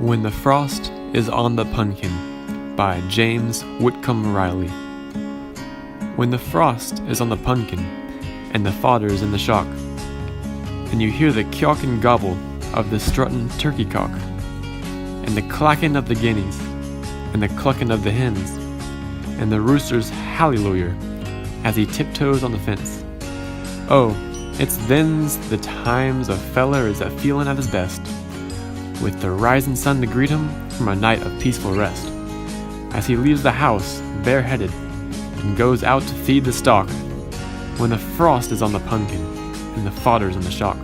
When the Frost is on the Pumpkin by James Whitcomb Riley. When the frost is on the pumpkin and the fodder's in the shock, and you hear the kyock and gobble of the strutting turkey cock, and the clacking of the guineas, and the clucking of the hens, and the rooster's hallelujah as he tiptoes on the fence. Oh, it's then's the times a feller is a-feelin' at his best, with the rising sun to greet him from a night of peaceful rest, as he leaves the house bareheaded and goes out to feed the stock, when the frost is on the pumpkin and the fodder's in the shock.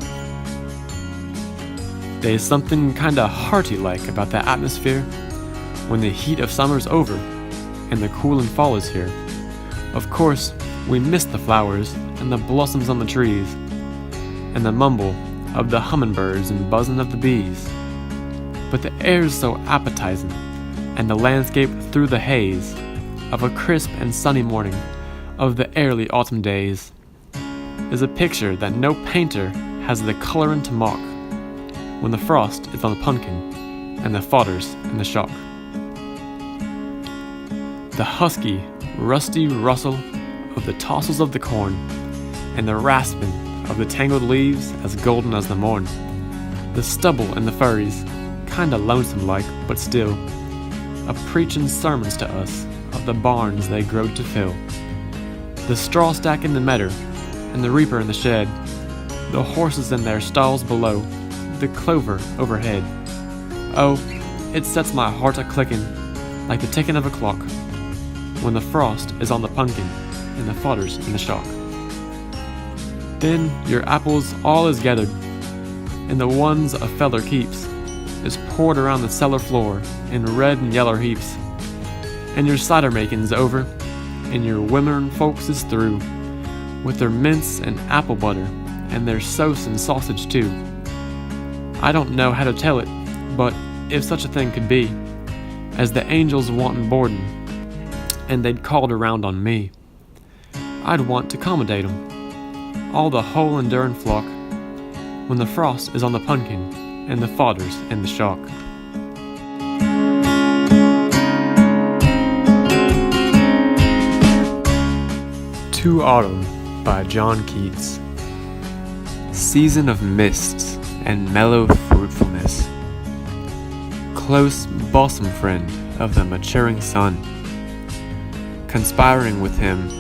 There's something kinda hearty-like about that atmosphere when the heat of summer's over and the coolin' fall is here. Of course, we miss the flowers and the blossoms on the trees, and the mumble of the hummingbirds and buzzin' of the bees. But the air's so appetizing, and the landscape through the haze of a crisp and sunny morning of the early autumn days is a picture that no painter has the colorin' to mock, when the frost is on the pumpkin and the fodder's in the shock. The husky, rusty rustle of the tossels of the corn, and the rasping of the tangled leaves as golden as the morn. The stubble and the furries, kinda lonesome like, but still, a-preachin' sermons to us of the barns they growed to fill. The straw stack in the medder, and the reaper in the shed, the horses in their stalls below, the clover overhead. Oh, it sets my heart a-clickin' like the tickin' of a clock, when the frost is on the pumpkin and the fodder's in the shock. Then your apples all is gathered, and the ones a feller keeps is poured around the cellar floor in red and yellow heaps, and your cider making's over, and your wimmerin' folks is through, with their mince and apple butter, and their sauce and sausage too. I don't know how to tell it, but if such a thing could be, as the angels wantin' boardin', and they'd called around on me, I'd want to 'commodate 'em, all the whole endurin' flock, when the frost is on the pumpkin and the fodder's in the shock. To Autumn by John Keats. Season of mists and mellow fruitfulness, close bosom friend of the maturing sun, conspiring with him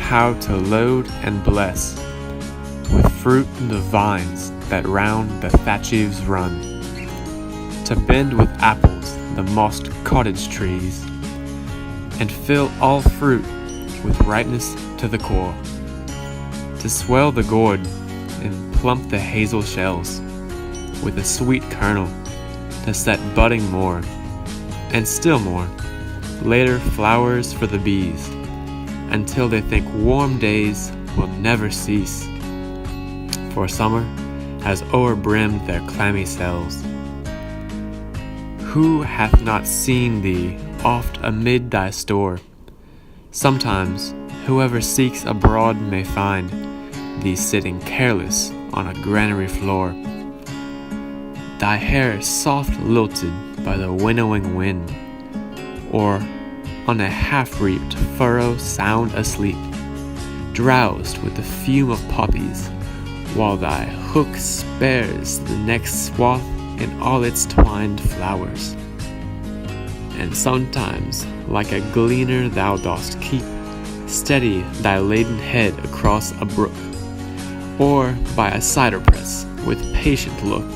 how to load and bless with fruit the vines that round the thatch eaves run, to bend with apples the mossed cottage trees, and fill all fruit with ripeness to the core, to swell the gourd and plump the hazel shells with a sweet kernel, to set budding more, and still more, later flowers for the bees, until they think warm days will never cease, for summer has o'erbrimmed their clammy cells. Who hath not seen thee oft amid thy store? Sometimes whoever seeks abroad may find thee sitting careless on a granary floor, thy hair soft lilted by the winnowing wind, or on a half-reaped furrow sound asleep, drowsed with the fume of poppies, while thy hook spares the next swath in all its twined flowers. And sometimes, like a gleaner, thou dost keep steady thy laden head across a brook, or by a cider press with patient look,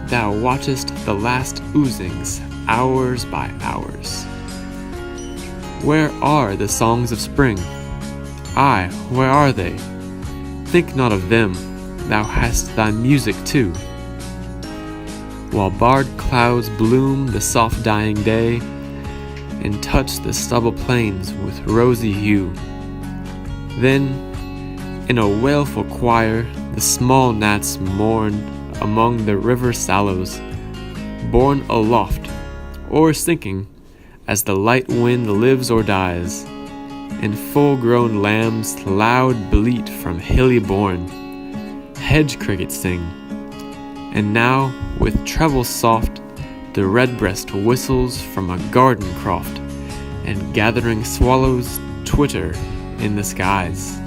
thou watchest the last oozings hours by hours. Where are the songs of spring? Aye, where are they? Think not of them, thou hast thy music too. While barred clouds bloom the soft dying day, and touch the stubble plains with rosy hue, then in a wailful choir the small gnats mourn among the river sallows, borne aloft or sinking as the light wind lives or dies, and full-grown lambs loud bleat from hilly bourne, hedge crickets sing, and now with treble soft The redbreast whistles from a garden croft, and gathering swallows twitter in the skies.